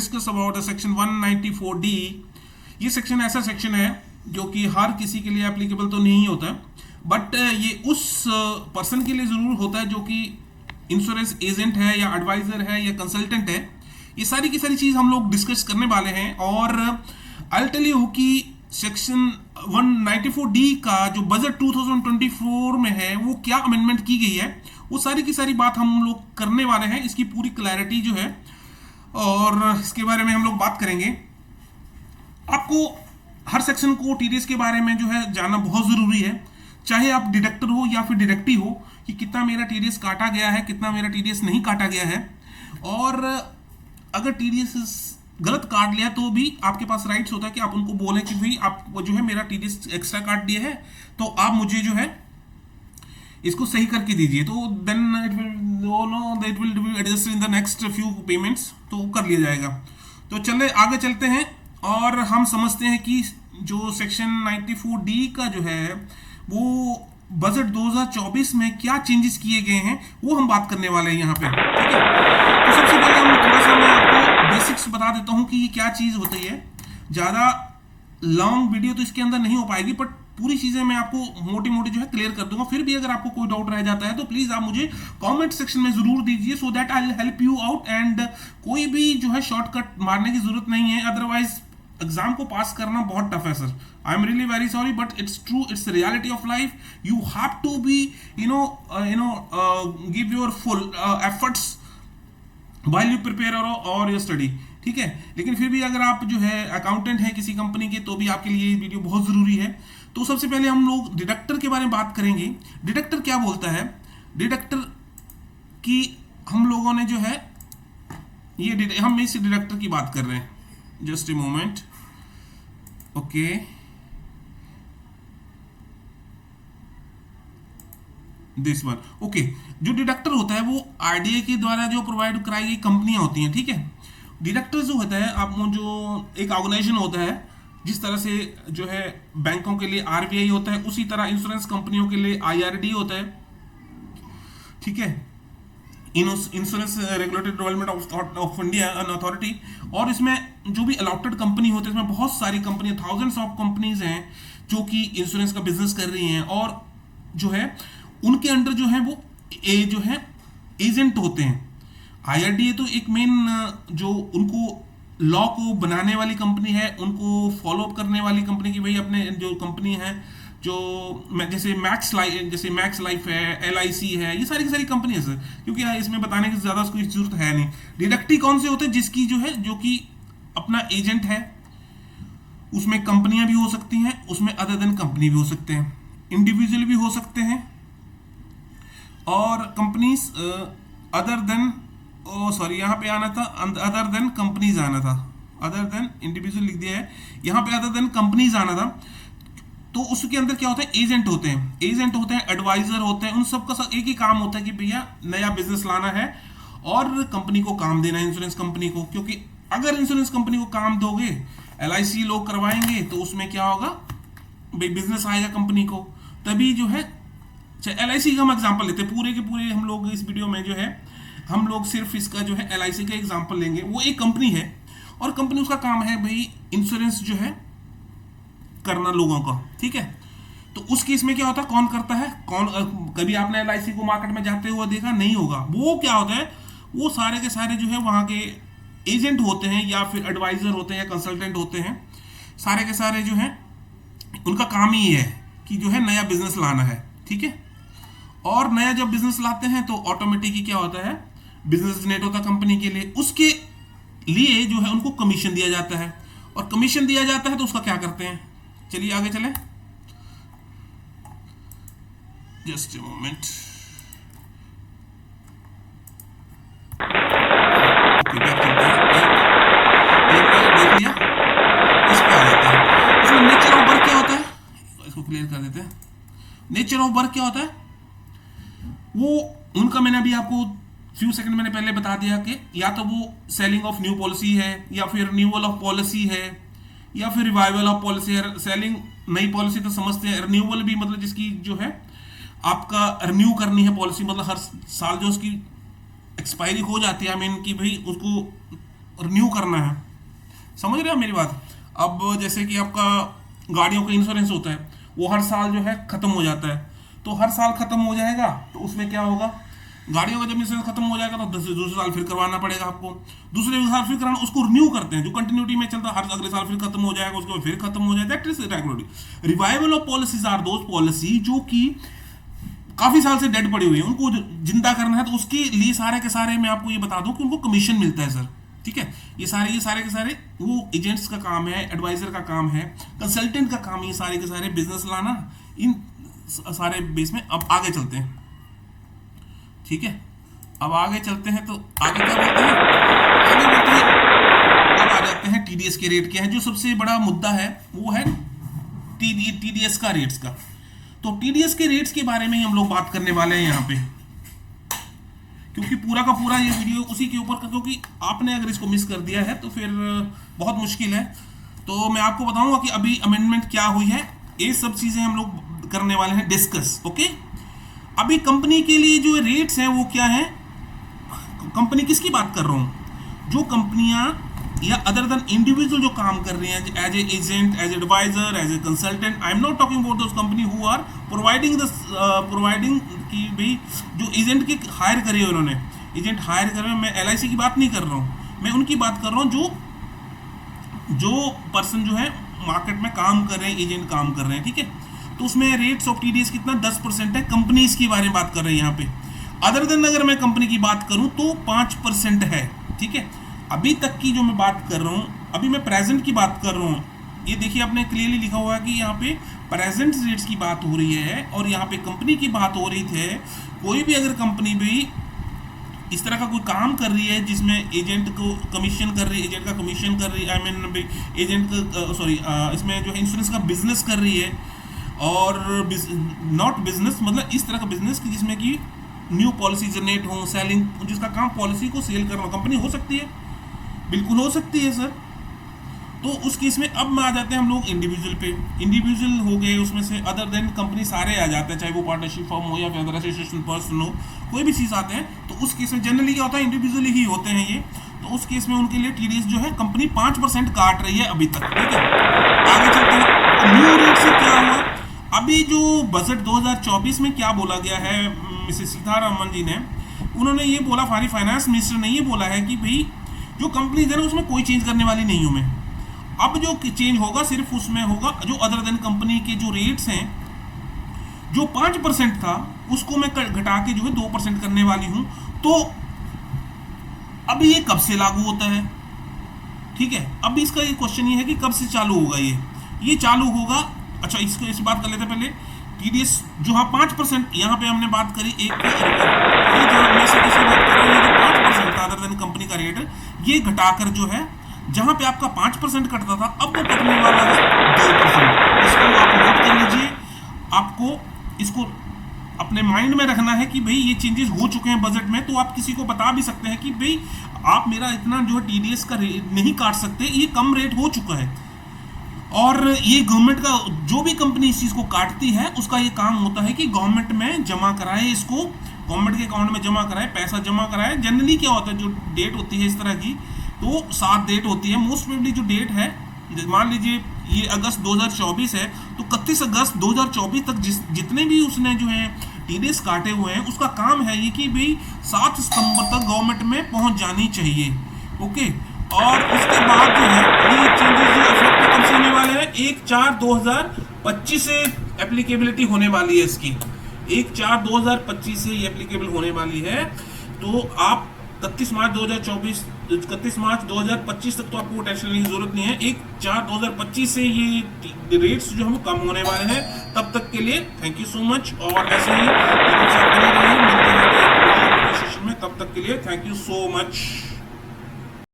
Discuss about the section 194D। ये section ऐसा section है जो कि हर किसी के लिए एप्लीकेबल तो नहीं होता, बट ये उस पर्सन के लिए ज़रूर होता है जो कि इंश्योरेंस एजेंट है या एडवाइज़र है या कंसल्टेंट है। ये सारी की सारी चीज़ हम लोग डिस्कस करने वाले हैं। और आई टेल यू कि सेक्शन 194D का जो बजट 2024 में है वो क्या अमेंडमेंट की गई है, वो सारी की सारी बात हम लोग करने वाले हैं। इसकी पूरी क्लैरिटी जो है और इसके बारे में हम लोग बात करेंगे। आपको हर सेक्शन को टीडीएस के बारे में जो है जानना बहुत ज़रूरी है, चाहे आप डिडक्टर हो या फिर डिडक्टी हो, कि कितना मेरा टीडीएस काटा गया है, कितना मेरा टीडीएस नहीं काटा गया है। और अगर टीडीएस गलत काट लिया तो भी आपके पास राइट्स होता है कि आप उनको बोलें कि भाई आप जो है मेरा टीडीएस एक्स्ट्रा काट दिया है, तो आप मुझे जो है इसको सही करके दीजिए। तो then it will be adjusted in the next few payments, तो कर लिया जाएगा। तो चले आगे चलते हैं और हम समझते हैं कि जो सेक्शन 94D का जो है वो बजट 2024 में क्या चेंजेस किए गए हैं वो हम बात करने वाले हैं यहाँ पे, ठीक है। तो सबसे पहले हम थोड़ा सा मैं आपको बेसिक्स बता देता हूँ कि ये क्या चीज़ होती है। ज़्यादा लॉन्ग वीडियो तो इसके अंदर नहीं हो पाएगी, बट पूरी चीज़ें मैं आपको मोटी मोटी जो है क्लियर कर दूंगा। फिर भी अगर आपको कोई डाउट रह जाता है तो प्लीज़ आप मुझे कमेंट सेक्शन में ज़रूर दीजिए, so that I will help you out. And कोई भी जो है शॉर्टकट मारने की ज़रूरत नहीं है, अदरवाइज एग्जाम को पास करना बहुत टफ है sir. I am really very sorry, but it's true, it's reality of life. You have to be give your full efforts while you prepare or your study, ठीक है। लेकिन फिर भी अगर आप जो है अकाउंटेंट हैं किसी कंपनी के, तो भी आपके लिए ये वीडियो बहुत ज़रूरी है। तो सबसे पहले हम लोग डिडक्टर के बारे में बात करेंगे। डिडक्टर क्या बोलता है? डिडक्टर की हम लोगों ने जो है ये हम इस डिडक्टर की बात कर रहे हैं। Just a moment, okay. This one, okay. जो डिडक्टर होता है वो आरडीए के द्वारा जो प्रोवाइड कराई गई कंपनियां होती हैं, ठीक है। डिडक्टर जो होता है, आप जो एक ऑर्गेनाइजेशन होता है, जिस तरह से जो है बैंकों के लिए आरबीआई होता है, उसी तरह इंश्योरेंस कंपनियों के लिए आईआरडी होता है, ठीक है, insurance regulatory development of India authority. और इसमें जो भी अलॉटेड कंपनी होते हैं, इसमें बहुत सारी कंपनियां, थाउजेंड्स ऑफ कंपनीज हैं जो कि इंश्योरेंस का बिजनेस कर रही हैं, और जो है उनके अंडर जो है वो जो है एजेंट होते हैं। आईआरडीए तो एक मेन जो उनको लॉ को बनाने वाली कंपनी है, उनको फॉलो अप करने वाली कंपनी की, भाई अपने जो कंपनी है जो जैसे मैक्स लाइफ है, एलआईसी है, ये सारी की सारी कंपनी है सर, क्योंकि इसमें बताने की ज़्यादा उसको जरूरत है नहीं। डिडक्टी कौन से होते हैं? जिसकी जो है जो कि अपना एजेंट है, उसमें कंपनियां भी हो सकती हैं, उसमें अदर देन कंपनी भी हो सकते हैं, इंडिविजुअल भी हो सकते हैं, और कंपनीज अदर देन, सॉरी यहाँ पे आना था अदर देन कंपनीज आना था, अदर देन इंडिविजुअल लिख दिया है, यहाँ पे अदर देन कंपनीज आना था। तो उसके अंदर क्या होता है? एजेंट होते हैं, एडवाइजर होते हैं। उन सब का एक ही काम होता है कि भैया नया बिजनेस लाना है और कंपनी को काम देना है, इंश्योरेंस कंपनी को। क्योंकि अगर इंश्योरेंस कंपनी को काम दोगे, एलआईसी लोग करवाएंगे, तो उसमें क्या होगा भाई, बिजनेस आएगा कंपनी को, तभी जो है। एलआईसी का हम एग्जांपल लेते हैं, पूरे के पूरे हम लोग इस वीडियो में जो है हम लोग सिर्फ इसका जो है एलआईसी का एग्जांपल लेंगे। वो एक कंपनी है और कंपनी उसका काम है भाई इंश्योरेंस जो है करना लोगों का, ठीक है। तो उस केस में क्या होता है? कौन करता है? कभी आपने एलआईसी को मार्केट में जाते हुए देखा नहीं होगा। वो क्या होता है? वो सारे के सारे जो है वहाँ के एजेंट होते हैं या फिर एडवाइजर होते हैं या कंसल्टेंट होते हैं। सारे के सारे जो है उनका काम ही है कि जो है नया बिजनेस लाना है, ठीक है। और नया जब बिजनेस लाते हैं तो ऑटोमेटिकली क्या होता है? बिजनेस जनरेट होता है कंपनी के लिए, उसके लिए जो है उनको कमीशन दिया जाता है, और कमीशन दिया जाता है तो उसका क्या करते हैं? चलिए आगे चलें, जस्ट ए मोमेंट, बैक चलते हैं। एक देख लिया, इस पे आ जाता है। इसमें नेचर ऑफ वर्क क्या होता है, इसको क्लियर कर देते हैं। नेचर ऑफ वर्क क्या होता है? वो उनका मैंने अभी आपको फ्यू सेकंड मैंने पहले बता दिया कि या तो वो सेलिंग ऑफ न्यू पॉलिसी है, या फिर रिन्यूअल ऑफ पॉलिसी है, या फिर रिवाइवल ऑफ पॉलिसी है। सेलिंग नई पॉलिसी तो समझते हैं, रिन्यूअल भी मतलब जिसकी जो है आपका रिन्यू करनी है पॉलिसी, मतलब हर साल जो उसकी एक्सपायरी हो जाती है, आई मीन कि भाई उसको रिन्यू करना है। समझ रहे हो मेरी बात? अब जैसे कि आपका गाड़ियों का इंश्योरेंस होता है, वो हर साल जो है खत्म हो जाता है, तो हर साल खत्म हो जाएगा तो उसमें क्या होगा, गाड़ियों का जब इंश्योरेंस खत्म हो जाएगा तो दूसरे साल फिर करवाना पड़ेगा आपको, दूसरे साल फिर कराना, उसको रिन्यू करते हैं, जो कंटिन्यूटी में चलता है, हर अगले साल फिर खत्म हो जाएगा, उसके बाद फिर खत्म हो जाएगा। That is regularity. Revival of policies are those policy जो कि काफी साल से डेड पड़ी हुई है, उनको जिंदा करना है, तो उसके लिए सारे के सारे मैं आपको ये बता दूं कि उनको कमीशन मिलता है सर। ठीक है, ये सारे के सारे वो एजेंट्स का काम है, एडवाइजर का काम है, कंसल्टेंट का काम है, ये सारे के सारे बिजनेस लाना। इन सारे बेस में अब आगे चलते हैं। ठीक है, अब आगे चलते हैं, तो आगे क्या बोलते हैं, आगे बोलते हैं, अब आ जाते हैं टीडीएस के रेट क्या है। जो सबसे बड़ा मुद्दा है वो है टीडीएस का रेट्स का। तो टीडीएस के रेट्स के बारे में ही हम लोग बात करने वाले हैं यहाँ पे, क्योंकि पूरा का पूरा ये वीडियो उसी के ऊपर, क्योंकि आपने अगर इसको मिस कर दिया है तो फिर बहुत मुश्किल है। तो मैं आपको बताऊंगा कि अभी अमेंडमेंट क्या हुई है, ये सब चीजें हम लोग करने वाले हैं डिस्कस। ओके, अभी कंपनी के लिए जो रेट्स हैं वो क्या है, कंपनी किसकी बात कर रहा हूं, जो कंपनियां या अदर देन इंडिविजुअल जो काम कर रही हैं as a agent, as adviser, as a consultant. I am not talking about those company who are providing कि भाई जो एजेंट के हायर करे हुए, उन्होंने एजेंट हायर करे हुए, मैं एलआईसी की बात नहीं कर रहा हूँ, मैं उनकी बात कर रहा हूँ जो पर्सन जो है मार्केट में काम कर रहे हैं, एजेंट काम कर रहे हैं। ठीक है, तो उसमें रेट्स ऑफ टीडीएस कितना 10% है। कंपनीज के बारे में बात कर रहे हैं यहाँ पे। अदर देन अगर मैं कंपनी की बात करूं तो 5% है। ठीक है, अभी तक की जो मैं बात कर रहा हूं, अभी मैं प्रेजेंट की बात कर रहा हूं। ये देखिए, आपने क्लियरली लिखा हुआ है कि यहाँ पे प्रेजेंट रेट्स की बात हो रही है और यहाँ पे कंपनी की बात हो रही थी। कोई भी अगर कंपनी भी इस तरह का कोई काम कर रही है जिसमें एजेंट को कमीशन कर रही है, एजेंट का कमीशन कर रही है, आई मीन एजेंट का सॉरी इसमें जो है इंश्योरेंस का बिजनेस कर रही है, और नॉट बिजनेस मतलब इस तरह का बिजनेस कि जिसमें कि न्यू पॉलिसी जनरेट हो, सेलिंग, जिसका काम पॉलिसी को सेल करना, कंपनी हो सकती है, बिल्कुल हो सकती है सर। तो उस केस में अब में आ जाते हैं हम लोग इंडिविजुअल पे। इंडिविजुअल हो गए, उसमें से अदर देन कंपनी सारे आ जाते हैं, चाहे वो पार्टनरशिप फॉर्म हो या फिर अदर एसोसिएशन पर्सन हो, कोई भी चीज़ आते हैं। तो उस केस में जनरली क्या होता है, इंडिविजुअली ही होते हैं ये। तो उस केस में उनके लिए टीडीएस जो है कंपनी 5% काट रही है अभी तक। ठीक है, आगे चलते हैं न्यू रेट से क्या हुआ। अभी जो बजट 2024 में क्या बोला गया है, मिसेस सीतारमन जी ने, उन्होंने ये बोला, फाइनेंस मिनिस्टर ने ये बोला है कि भाई जो कंपनीज है ना उसमें कोई चेंज करने वाली नहीं हूं मैं। अब जो चेंज होगा सिर्फ उसमें होगा जो अदर देन कंपनी के जो रेट्स हैं, जो 5% था उसको मैं घटा के जो है 2% करने वाली हूं। तो अभी ये कब से लागू होता है? ठीक है, अब इसका ये क्वेश्चन ये है कि कब से चालू होगा ये चालू होगा। अच्छा, इसको इस बात कर लेते हैं पहले। टीडीएस जो हाँ 5% यहाँ पे हमने बात करी, एक ये जो मैं से किसी बात कर रहे हैं, ये जो 5% था अदर देन कंपनी का रेट, ये घटाकर जो है जहाँ पे आपका 5% कटता था अब वो कटने वाला है 2%। इसको आप नोट कर लीजिए, आपको इसको अपने माइंड में रखना है कि भाई ये चेंजेस हो चुके हैं बजट में। तो आप किसी को बता भी सकते हैं कि भाई आप मेरा इतना जो है टीडीएस का रेट नहीं काट सकते, ये कम रेट हो चुका है। और ये गवर्नमेंट का जो भी कंपनी इस चीज़ को काटती है उसका ये काम होता है कि गवर्नमेंट में जमा कराए, इसको गवर्नमेंट के अकाउंट में जमा कराए, पैसा जमा कराए। जनरली क्या होता है, जो डेट होती है इस तरह की, तो 7 डेट होती है मोस्ट प्रोबेबली। जो डेट है, मान लीजिए ये अगस्त 2024 है, तो 31 अगस्त 2024 तक जितने भी उसने जो है टीडीएस काटे हुए हैं, उसका काम है ये कि भाई 7 सितंबर तक गवर्नमेंट में पहुंच जानी चाहिए। ओके, और उसके बाद जो है ये चेंजेस जो इफेक्ट कब से होने वाले हैं, 1/4/2025 से एप्लीकेबिलिटी होने वाली है इसकी। 1/4/2025 से ये एप्लीकेबल होने वाली है। तो आप 31 मार्च 2025 तक तो आपको टेंशन लेने की जरूरत नहीं है। 1/4/2025 से ये रेट्स जो हम कम होने वाले हैं। तब तक के लिए थैंक यू सो मच, और ऐसे ही मिलते हैं सेशन में। तब तक के लिए थैंक यू सो मच।